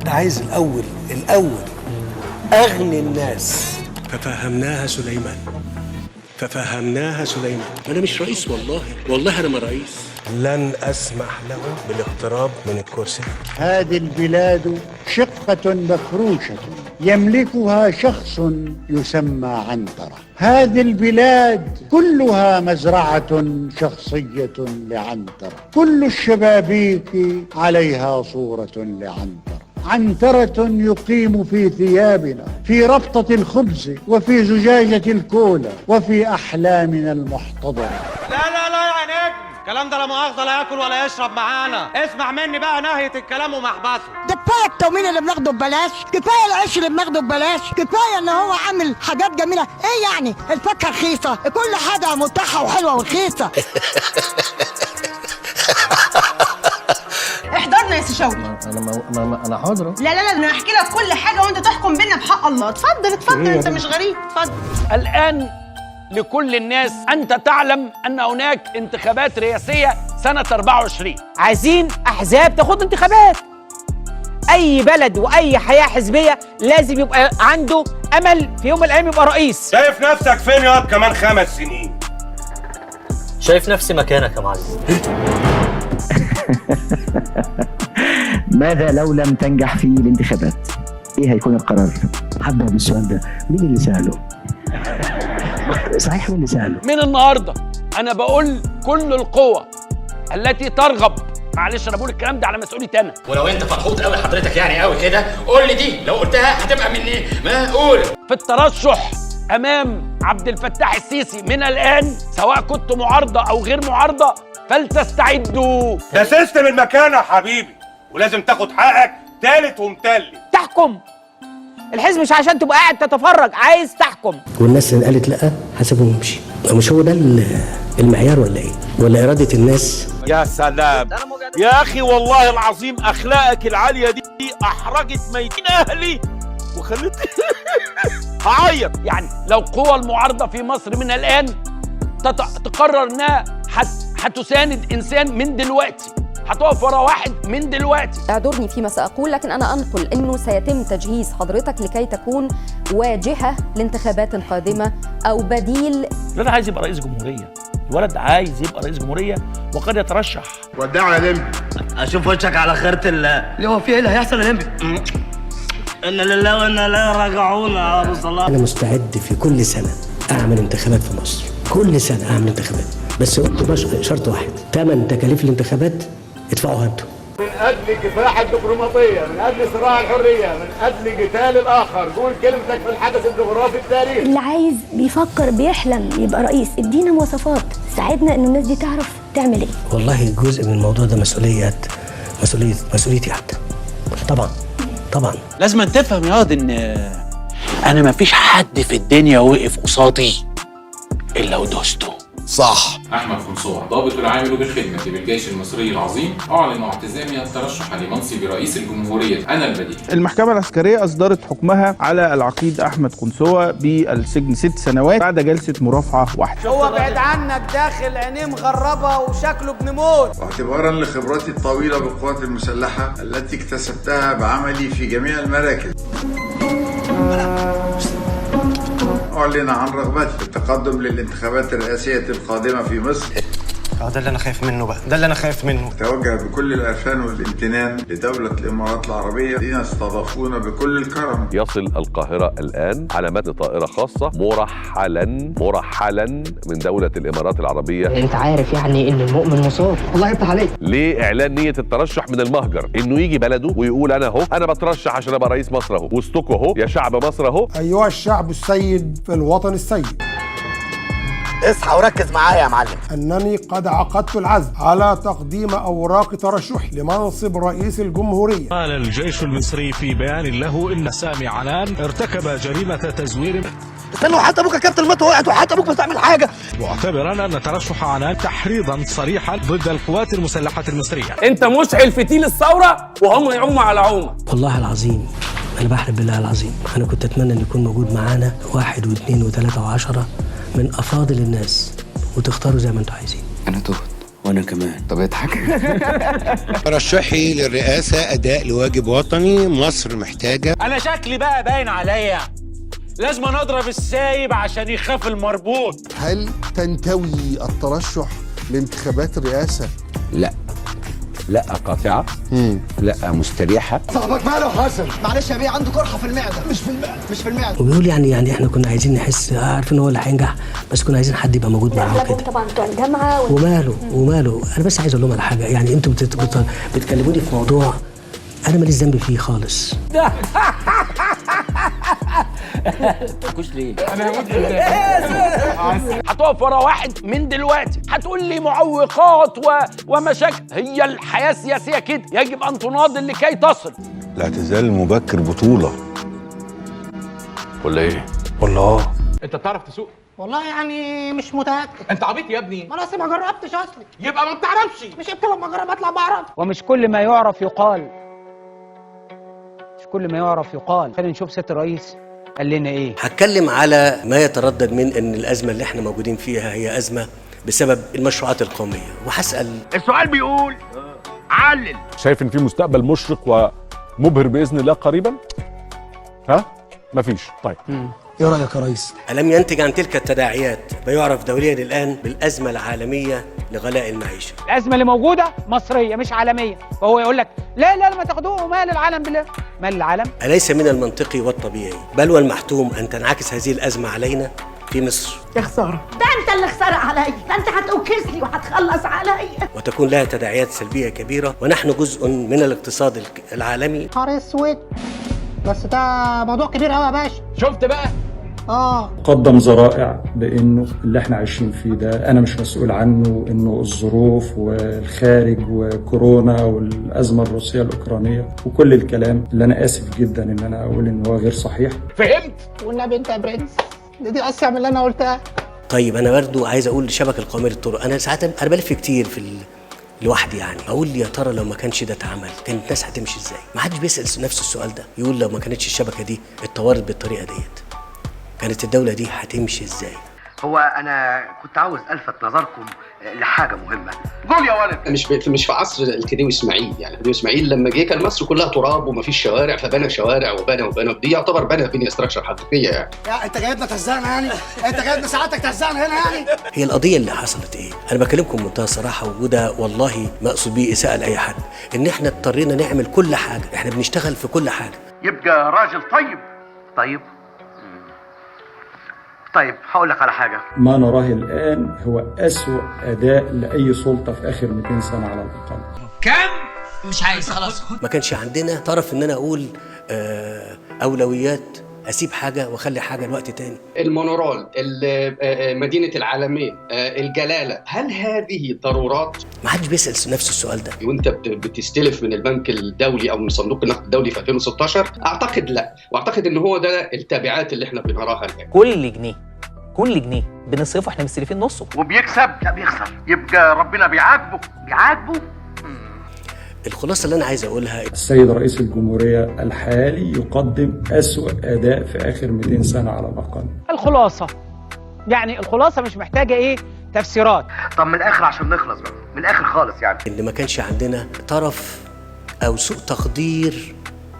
أنا عايز الأول أغني الناس. ففهمناها سليمان. أنا مش رئيس، والله أنا ما رئيس. لن أسمح له بالاقتراب من الكرسي. هذه البلاد شقة مفروشة يملكها شخص يسمى عنترة. هذه البلاد كلها مزرعة شخصية لعنترة. كل الشبابيك عليها صورة لعنترة. عنترة يقيم في ثيابنا، في ربطة الخبز، وفي زجاجة الكولا، وفي أحلامنا المحتضرة. لا يا نجم، الكلام ده لا مؤاخذة لا ياكل ولا يشرب معانا. اسمع مني بقى نهاية الكلام ومحبسه. ده كفايه التومين اللي بناخده ببلاش، كفايه العيش اللي بناخده ببلاش، كفايه ان هو عامل حاجات جميله. ايه يعني الفاكهه رخيصه، كل حاجه متاحه وحلوه ورخيصه. احضرنا يا سي شوقي. انا حاضر. لا انا هحكي لك كل حاجه وانت تحكم بينا بحق الله. اتفضل انت مش غريب، اتفضل. الآن لكل الناس أنت تعلم أن هناك انتخابات رئاسية سنة 24. عايزين أحزاب تاخد انتخابات. أي بلد وأي حياة حزبية لازم يبقى عنده أمل في يوم من الأيام يبقى رئيس. شايف نفسك فين يا كمان 5 سنين؟ شايف نفسي مكانك يا معلم. ماذا لو لم تنجح في الانتخابات؟ ايه هيكون القرار؟ هبدأ بالسؤال ده، مين اللي سأله؟ صحيح مين اللي سأله؟ من النهارده أنا بقول كل القوى التي ترغب، معلش أنا بقول الكلام ده على مسؤوليتي أنا. ولو أنت فرحوط قوي حضرتك يعني قوي كده قول لي دي، لو قلتها هتبقى من إيه؟ ما قول. في الترشح أمام عبد الفتاح السيسي من الآن، سواء كنت معارضة أو غير معارضة، فلتستعدوا. ده سيستم المكان يا حبيبي، ولازم تاخد حقك تالت ومتلت. تحكم الحزب مش عشان تبقى قاعد تتفرج، عايز تحكم. والناس اللي قالت لا هسيبهم يمشي. مش هو ده المعيار ولا ايه؟ ولا إرادة الناس؟ يا سلام يا أخي، والله العظيم أخلاقك العالية دي أحرجت ميتين أهلي وخلتني هعيط. يعني لو قوى المعارضة في مصر من الآن تقرر انها هتساند انسان من دلوقتي، هتقف ورا واحد من دلوقتي. اعذرني فيما سأقول، لكن أنا أنقل أنه سيتم تجهيز حضرتك لكي تكون واجهة لانتخابات قادمة أو بديل. الولد عايز يبقى رئيس جمهورية، الولد عايز يبقى رئيس جمهورية وقد يترشح. ودعوا يا لمبي، أشوف وشك على خيرة الله. اللي هو في إيه اللي هيحصل يا لمبي؟ إن لله وإنا إليه راجعون يا أبو صلاح. أنا مستعد في كل سنة أعمل انتخابات في مصر، كل سنة أعمل انتخابات، بس قلت شرط واحد: ثمن تكاليف الانتخابات ادفعوها انتم. من أجل كفاح الدبلوماسية، من أجل صراع الحرية، من أجل قتال الآخر. قول كلمتك في الحدث الجغرافي التاريخي. اللي عايز بيفكر بيحلم يبقى رئيس، ادينا مواصفات ساعدنا إن الناس دي تعرف تعمل إيه. والله جزء من الموضوع ده مسؤوليتي حتى. طبعا لازم تفهم يا واد ان انا مفيش حد في الدنيا وقف قصادي الا ودوسته. صح. أحمد خنصوع ضابط العامل بالخدمة بالجيش المصري العظيم أعلن اعتزامي الترشح لمنصب رئيس الجمهورية أنا البديل. المحكمة العسكرية أصدرت حكمها على العقيد أحمد خنصوع بالسجن 6 سنوات بعد جلسة مرافعة واحدة. هو بعيد عنك داخل عينيه مغربة وشكله ابن موت. واعتبارا لخبراتي الطويلة بالقوات المسلحة التي اكتسبتها بعملي في جميع المراكز، أعلن عن رغبتي في التقدم للانتخابات الرئاسية القادمة في مصر. ده اللي أنا خايف منه بقى، ده اللي أنا خايف منه. توجه بكل العرفان والامتنان لدولة الإمارات العربية الذين استضافونا بكل الكرم. يصل القاهرة الآن على متن طائرة خاصة مرحلا من دولة الإمارات العربية. انت عارف يعني ان المؤمن مصاب. الله يفتح عليك. لإعلان نية الترشح من المهجر، إنه يجي بلده ويقول أنا بترشح عشان أبقى رئيس مصر أهو، وسطكوا أهو يا شعب مصر أهو. أيها الشعب السيد في الوطن السيد، اصحى وركز معايا يا معلم. أنني قد عقدت العزم على تقديم أوراق ترشح لمنصب رئيس الجمهورية. قال الجيش المصري في بيان له إن سامي عنان ارتكب جريمة تزوير. استنوا، حتى ابوك يا كابتن الموت وقعت، وحتى ابوك مش تعمل حاجه. معتبرا ان ترشح عنان تحريضا صريحا ضد القوات المسلحه المصريه. انت مشعل فتيل الثوره وهم يعوموا على عومه. والله العظيم انا بحلف بالله العظيم، انا كنت اتمنى ان يكون موجود معانا 1 و2 و3 و10 من افاضل الناس، وتختاروا زي ما انتوا عايزين. انا تهت وانا كمان. طب اضحك. ترشحي للرئاسة أداء لواجب وطني مصر محتاجة. انا شكلي بقى باين عليا، لازم اضرب السايب عشان يخاف المربوط. هل تنتوي الترشح لانتخابات الرئاسة؟ لا قاطعة. لا مستريحة. صاحبك ماله حسن؟ معلش يا بيه عنده قرحة في المعدة. مش في المعدة. وبيقول يعني احنا كنا عايزين نحس عارفين هو اللي هينجح، بس كنا عايزين حد يبقى موجود معاه كده. طبعا بتوع الجامعة وماله انا بس عايز اقول لهم على حاجه، يعني انتوا بتكلموني في موضوع انا ماليش ذنب فيه خالص. تكوش ليه؟ انا هموت هتقف ورا واحد من دلوقتي هتقول لي معوقات ومشاكل. هي الحياه السياسيه كده، يجب ان تناضل لكي تصل. الاعتزال المبكر بطولة ولا ايه؟ والله انت بتعرف تسوق؟ والله يعني مش متأكد. انت عبيط يا ابني. ما انا لسه ما جربتش اصلي. يبقى ما بتعرفش. مش يمكن لما اجرب اطلع بعرف. ومش كل ما يعرف يقال. مش كل ما يعرف يقال. خلينا نشوف سيادة الرئيس قال لنا ايه. هتكلم على ما يتردد من ان الازمه اللي احنا موجودين فيها هي ازمه بسبب المشروعات القوميه، وهسال السؤال بيقول علل. شايف ان في مستقبل مشرق ومبهر باذن الله قريبا؟ ها؟ مفيش. طيب ايه رايك يا ريس؟ ألم ينتج عن تلك التداعيات ما يعرف دوليا الآن بالأزمة العالمية لغلاء المعيشة؟ الأزمة اللي موجودة مصرية مش عالمية، فهو يقول لك لا ما تاخدوه مال العالم بالله. مال العالم؟ أليس من المنطقي والطبيعي بل والمحتوم أن تنعكس هذه الأزمة علينا في مصر؟ يا خسارة. ده انت اللي خسارة عليا، ده انت هتوكسني وهتخلص عليا. وتكون لها تداعيات سلبية كبيرة، ونحن جزء من الاقتصاد العالمي. نهار اسود، بس ده موضوع كبير قوي يا باشا. شفت بقى؟ قدم ذرائع بانه اللي احنا عايشين فيه ده انا مش مسؤول عنه، انه الظروف والخارج وكورونا والازمه الروسيه الاوكرانيه وكل الكلام اللي انا اسف جدا ان انا اقول ان هو غير صحيح. فهمت؟ والنبي انت يا برنس، دي اسرع من اللي انا قلتها. طيب انا برضو عايز اقول الشبكه القوميه للطرق، انا ساعات انا بلف كتير لوحدي، يعني اقول يا ترى لو ما كانش ده اتعمل كانت الناس هتمشي ازاي؟ ما حدش بيسال نفس السؤال ده، يقول لو ما كانتش الشبكه دي اتطورت بالطريقه ديت كانت الدولة دي هتمشي ازاي؟ هو انا كنت عاوز الفت نظركم لحاجه مهمه. قول يا ولد. مش في عصر الخديوي اسماعيل، يعني الخديوي اسماعيل لما جه كان مصر كلها تراب ومفيش شوارع، فبنى شوارع وبنى دي يعتبر بنى بنيه استراكشر حقيقيه يعني. يا انت جايبنا تهزقنا يعني؟ انت جايبنا ساعتك تهزقنا هنا يعني؟ هي القضيه اللي حصلت ايه؟ انا بكلمكم بمنتهى الصراحه، وده والله ما اقصد بيه اساءه لاي حد، ان احنا اضطرينا نعمل كل حاجه، احنا بنشتغل في كل حاجه. يبقى راجل طيب هقول لك على حاجه. ما نراه الان هو اسوأ اداء لاي سلطه في اخر 200 سنه على الاقل. كم؟ مش عايز خلاص. ما كانش عندنا طرف ان انا اقول اولويات، اسيب حاجه واخلي حاجه لوقت تاني. المونورول، مدينه العالمين، الجلاله، هل هذه ضرورات؟ ما حدش بيسال نفس السؤال ده. وانت بتستلف من البنك الدولي او من صندوق النقد الدولي في 2016؟ اعتقد لا، واعتقد ان هو ده التبعات اللي احنا بنراها الان. كل جنيه بنصرفه احنا مستلفين نصه وبيكسب. لا بيخسر، يبقى ربنا بيعاقبه. الخلاصة اللي أنا عايز أقولها، السيد رئيس الجمهورية الحالي يقدم أسوأ أداء في آخر 200 سنة على الأقل. الخلاصة يعني الخلاصة مش محتاجة إيه تفسيرات. طب من الآخر عشان نخلص بقى، من الآخر خالص يعني. إن ما كانش عندنا طرف أو سوء تقدير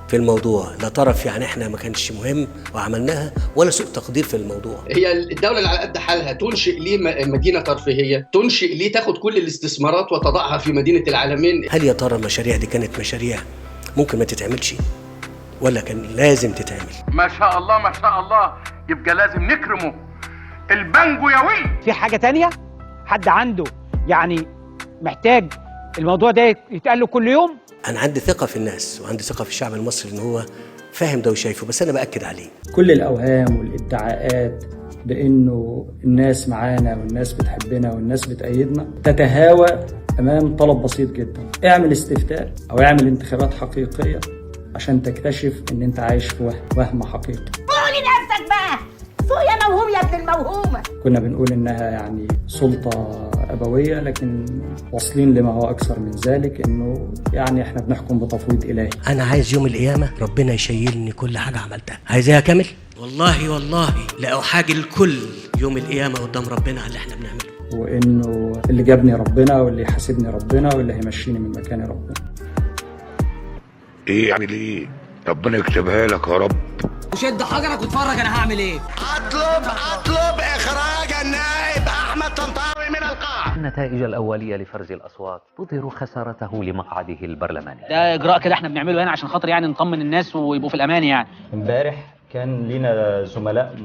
في الموضوع، لا طرف يعني احنا ما كانش مهم وعملناها، ولا سوء تقدير في الموضوع. هي الدولة اللي على قد حالها تنشئ ليه مدينة ترفيهية، تنشئ ليه تاخد كل الاستثمارات وتضعها في مدينة العالمين. هل يا ترى المشاريع دي كانت مشاريع ممكن ما تتعملش ولا كان لازم تتعمل؟ ما شاء الله ما شاء الله، يبقى لازم نكرمه. البانجو يا ولد. في حاجة تانية حد عنده يعني محتاج الموضوع ده يتقال له كل يوم؟ أنا عندي ثقة في الناس وعندي ثقة في الشعب المصري إن هو فاهم ده وشايفه، بس أنا بأكد عليه. كل الأوهام والادعاءات بأنه الناس معانا والناس بتحبنا والناس بتأيدنا تتهاوى أمام طلب بسيط جدا. اعمل استفتاء أو اعمل انتخابات حقيقية عشان تكتشف إن أنت عايش في وهم حقيقي. قولي نفسك بقى، فوق يا موهوم يا ابن الموهومة. كنا بنقول إنها يعني سلطة أبوية، لكن واصلين لما هو أكثر من ذلك، إنه يعني إحنا بنحكم بتفويض إلهي. أنا عايز يوم القيامة ربنا يشيلني كل حاجة عملتها. عايزها كامل؟ والله لا أحاجي الكل يوم القيامة قدام ربنا على اللي إحنا بنعمله. وانه اللي جابني ربنا واللي يحاسبني ربنا واللي هيمشيني من مكاني ربنا. ايه اعمل ايه؟ ربنا يكتبها لك يا رب. وشد حجرك واتفرج انا هعمل ايه. اطلب اخراج النائب احمد طنطاوي من القاعه. النتائج الاوليه لفرز الاصوات تظهر خسارته لمقعده البرلماني. ده اجراء كده احنا بنعمله هنا عشان خاطر يعني نطمن الناس ويبقوا في الامان يعني. امبارح كان لينا زملاء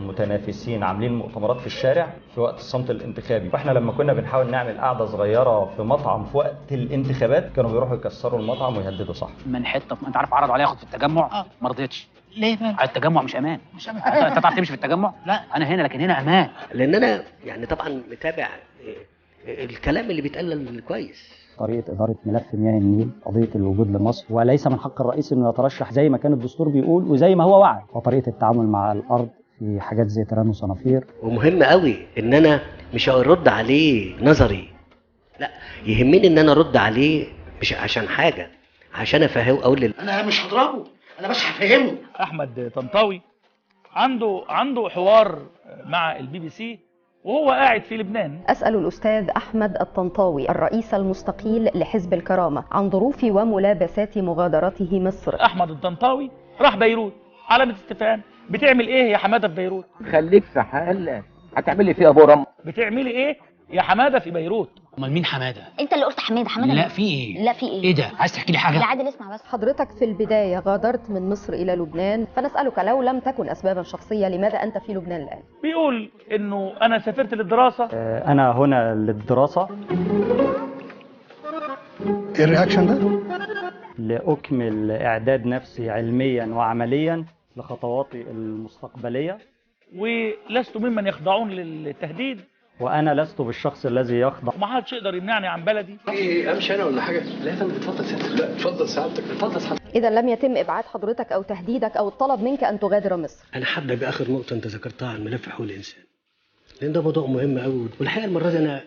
متنافسين عاملين مؤتمرات في الشارع في وقت الصمت الانتخابي، واحنا لما كنا بنحاول نعمل قعده صغيره في مطعم في وقت الانتخابات كانوا بيروحوا يكسروا المطعم ويهددوا صاحبه. من حته انت عارف عرضوا عليا اخد في التجمع ما رضيتش. ليه بقى؟ التجمع مش امان. مش امان. انت تعرف تمشي في التجمع؟ لا انا هنا، لكن هنا امان. لان انا يعني طبعا متابع الكلام اللي بيتقال كويس. طريقة إدارة ملف مياه النيل، قضية الوجود لمصر، وليس من حق الرئيس إنه يترشح زي ما كان الدستور بيقول وزي ما هو وعد، وطريقة التعامل مع الأرض في حاجات زي تيران وصنافير. ومهم قوي إن أنا مش هرد عليه نظري، لا يهمني إن أنا أرد عليه مش عشان حاجة، عشان أفهمه أقول أنا مش هضربه، أنا بس هفهمه. أحمد طنطاوي عنده حوار مع البي بي سي وهو قاعد في لبنان. أسأل الأستاذ أحمد الطنطاوي الرئيس المستقيل لحزب الكرامة عن ظروف وملابسات مغادرته مصر. أحمد الطنطاوي راح بيروت، علامة استفهام، بتعمل إيه يا حمادة في بيروت؟ خليك في حالك، هتعملي فيها بورم. بتعملي إيه يا حمادة في بيروت؟ امال مين حماده؟ انت اللي قلت حماده. لا في ايه؟ لا في ايه؟ ايه ده؟ عايز تحكي لي حاجه؟ لا عادل اسمع بس. حضرتك في البدايه غادرت من مصر الى لبنان، فنسالك لو لم تكن اسبابا شخصيه لماذا انت في لبنان الان؟ بيقول انه انا سافرت للدراسه. انا هنا للدراسه. ايه الرياكشن ده؟ لاكمل اعداد نفسي علميا وعمليا لخطواتي المستقبليه. ولست ممن يخضعون للتهديد. وانا لست بالشخص الذي يخضع. ما حدش يقدر يمنعني عن بلدي. ايه امشي انا ولا حاجه؟ لا يا فندم اتفضل سيادتك. لا اتفضل سعادتك، اتفضل سعادتك. اذا لم يتم ابعاد حضرتك او تهديدك او الطلب منك ان تغادر مصر. انا هبدا باخر نقطه انت ذكرتها عن ملف حقوق الانسان، لان ده موضوع مهم قوي، والحقيقه المره دي انا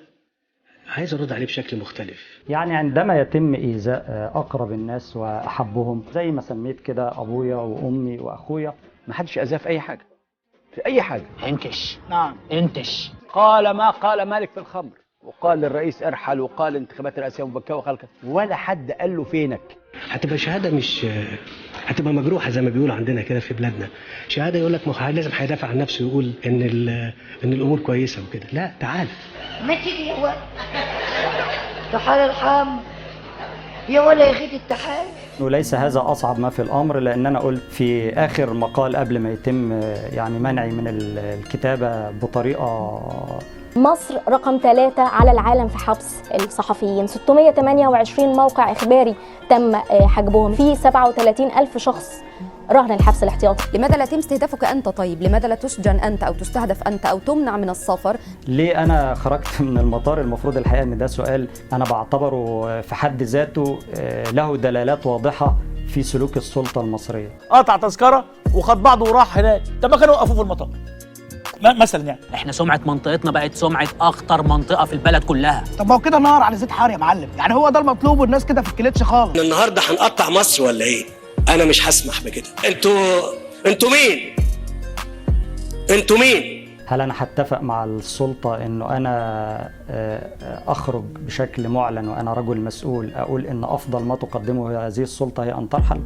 عايز ارد عليه بشكل مختلف. يعني عندما يتم ايذاء اقرب الناس واحبهم زي ما سميت كده ابويا وامي واخويا، ما حدش اذاه في اي حاجه، في اي حاجه. انكش. نعم انكش. قال ما قال مالك في الخمر، وقال للرئيس ارحل، وقال انتخابات الرئاسيه مبكره وخلق، ولا حد قال له فينك. هتبقى شهاده مش هتبقى مجروحه زي ما بيقولوا عندنا كده في بلادنا، شهاده يقول لك لازم هيدافع عن نفسه ويقول ان الامور كويسه وكده. لا تعال ما تيجي يا ولد تعال ارحم يا ولا يا اخي التحال. وليس هذا أصعب ما في الأمر، لأن أنا قلت في آخر مقال قبل ما يتم يعني منعي من الكتابة بطريقة. مصر رقم 3 على العالم في حبس الصحفيين، 628 موقع إخباري تم حجبهم، في 37,000 شخص رهن الحبس الاحتياطي. لماذا لا يتم استهدافك أنت؟ طيب لماذا لا تسجن أنت أو تستهدف أنت أو تمنع من السفر؟ ليه أنا خرجت من المطار؟ المفروض الحقيقة أن ده سؤال أنا بعتبره في حد ذاته له دلالات واضحة في سلوك السلطة المصرية. قطع تذكرة وخد بعضه وراح هناك، طب ما كانوا وقفوا في المطار مثلا. يعني احنا سمعه منطقتنا بقت سمعه اخطر منطقه في البلد كلها. طب ما هو كده نار على زيت حار يا معلم، يعني هو ده المطلوب والناس كده في الكليتش خالص. النهارده هنقطع مصر ولا ايه؟ انا مش هسمح بكده. انتوا مين؟ انتوا مين؟ هل انا هتفق مع السلطه انه انا اخرج بشكل معلن وانا رجل مسؤول اقول ان افضل ما تقدمه هذه السلطه هي ان ترحل؟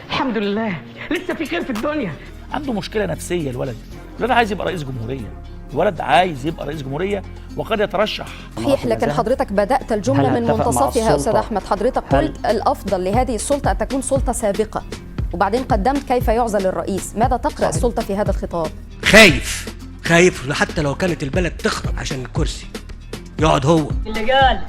الحمد لله لسه في خير في الدنيا. عنده مشكله نفسيه الولد عايز يبقى رئيس جمهوريه، الولد عايز يبقى رئيس جمهوريه وقد يترشح. صحيح، لكن حضرتك بدأت الجملة من منتصفها يا أستاذ أحمد. حضرتك قلت الأفضل لهذه السلطة أن تكون سلطة سابقة، وبعدين قدمت كيف يعزل الرئيس. ماذا تقرأ السلطة في هذا الخطاب؟ خايف حتى لو كانت البلد تخرب عشان الكرسي يقعد هو. اللي قال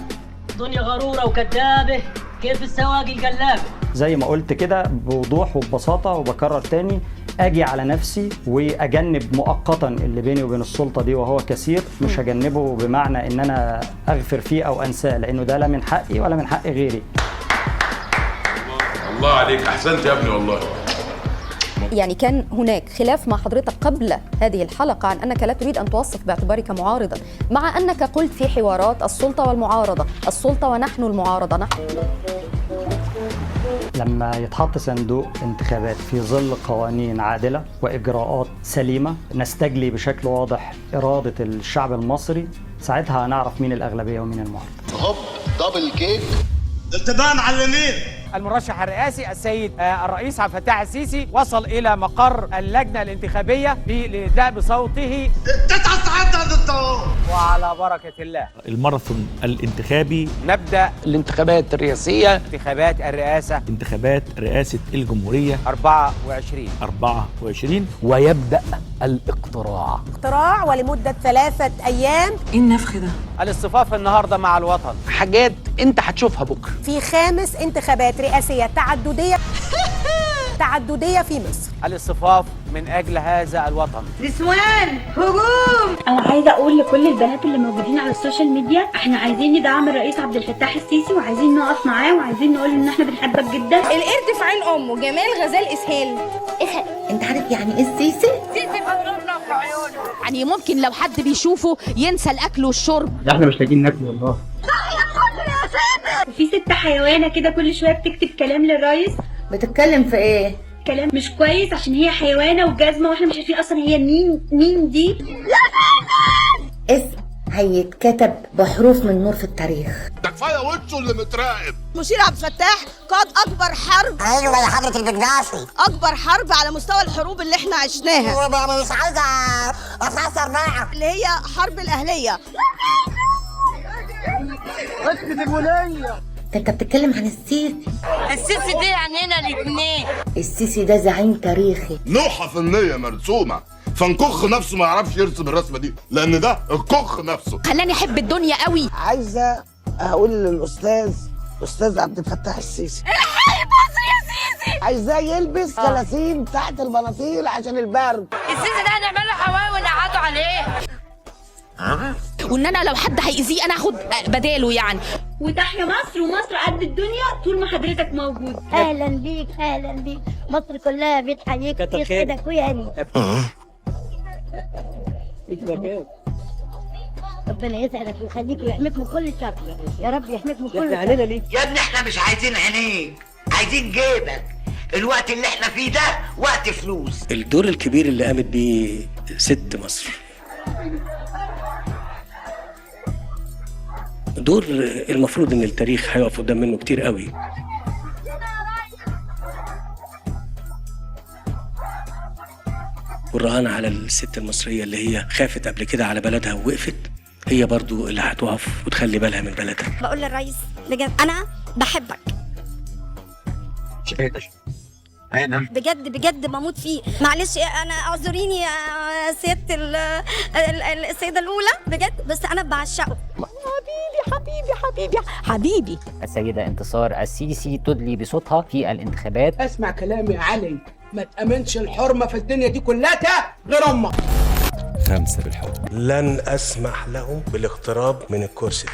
دنيا غرورة وكذابة كيف السواق القلابة. زي ما قلت كده بوضوح وببساطة وبكرر تاني، اجي على نفسي واجنب مؤقتا اللي بيني وبين السلطه دي وهو كثير، مش هجنبه بمعنى ان انا اغفر فيه او انساه، لانه ده لا من حقي ولا من حق غيري. الله عليك، احسنت يا ابني والله. يعني كان هناك خلاف مع حضرتك قبل هذه الحلقة عن أنك لا تريد أن توصف باعتبارك معارضا، مع أنك قلت في حوارات السلطة والمعارضة، السلطة ونحن المعارضة. نحن لما يتحط صندوق انتخابات في ظل قوانين عادلة وإجراءات سليمة نستجلي بشكل واضح إرادة الشعب المصري، ساعتها هنعرف مين الأغلبية ومين المعارضة. هوب دبل كيك. انت بقى معلمين. المرشح الرئاسي السيد الرئيس عبد الفتاح السيسي وصل إلى مقر اللجنة الانتخابية للإدلاء بصوته 9 ساعات يا دكتور. وعلى بركة الله الماراثون الانتخابي. نبدأ الانتخابات الرئاسية، انتخابات الرئاسة، انتخابات رئاسة الجمهورية 24 ويبدأ الاقتراع. اقتراع ولمدة 3 أيام. ايه النفخ ده؟ الاصطفاف النهاردة مع الوطن، حاجات انت هتشوفها بكرة. في 5 انتخابات رئاسية تعددية في مصر. الاصطفاف من أجل هذا الوطن. نسوان هجوم. أنا عايزة أقول لكل البنات اللي موجودين على السوشيال ميديا، احنا عايزين ندعم الرئيس عبد الفتاح السيسي وعايزين نقف معاه وعايزين نقول إن احنا بنحبك جدا. القرد في عين أمه، جمال غزال إسهال. أنت عارف يعني إيه السيسي؟ سيسي مضروبنا في عيونه. يعني ممكن لو حد بيشوفه ينسى الأكل والشرب. احنا مش لاقيين ناكل والله. وفي ست حيوانة كده كل شوية بتكتب كلام للرئيس. بتتكلم في ايه؟ كلام مش كويس عشان هي حيوانة وجزمة واحنا مش عارفين أصلا هي مين دي. اسم هيتكتب بحروف من نور في التاريخ. ده كفايه وشه اللي متراقب. مشير عبد الفتاح قاد أكبر حرب. ايوه يا حضرة البجداسي. أكبر حرب على مستوى الحروب اللي احنا عشناها. مش عايزة أفسر بقى. اللي هي حرب الأهلية. اسكت الولية. انت بتتكلم عن السيسي. السيسي دي عنينا الاتنين. السيسي ده زعيم تاريخي. لوحه فنيه مرسومه، فنكخ نفسه ما يعرفش يرسم الرسمه دي، لان ده الكخ نفسه. خلاني احب الدنيا قوي. عايزة اقول للاستاذ عبد الفتاح السيسي، الحي مصر يا سيسي. عايزاه يلبس جلاسين تحت البناطيل عشان البرد. السيسي ده هنعمل له حواوي ونقعدوا عليه. وان انا لو حد هيأذيه انا هاخد بداله يعني. وتحيا مصر، ومصر قد الدنيا طول ما حضرتك موجود. اهلا بيك اهلا بيك، مصر كلها بتحييك. يسعدك ويعني. ربنا يسعدك ويخليك ويحميك من كل شر. يا رب يحميك من كل شر. يا ابني احنا مش عايزين عينيك، عايزين جيبك. الوقت اللي احنا فيه ده وقت فلوس. الدور الكبير اللي قامت بيه ست مصر، دور المفروض ان التاريخ هيقف قدام منه كتير قوي. والرهان على الست المصرية اللي هي خافت قبل كده على بلدها ووقفت، هي برضو اللي هتقف وتخلي بالها من بلدها. بقول للرئيس بجد انا بحبك بجد بجد بموت فيه. معلش انا اعذريني يا سيادة السيدة الأولى بجد، بس انا بعشقه. حبيبي. السيدة انتصار السيسي تدلي بصوتها في الانتخابات. اسمع كلامي يا علي، ما تأمنش الحرمة في الدنيا دي كلها غير امك. 5 بالحب. لن أسمح لهم بالاقتراب من الكرسي ده.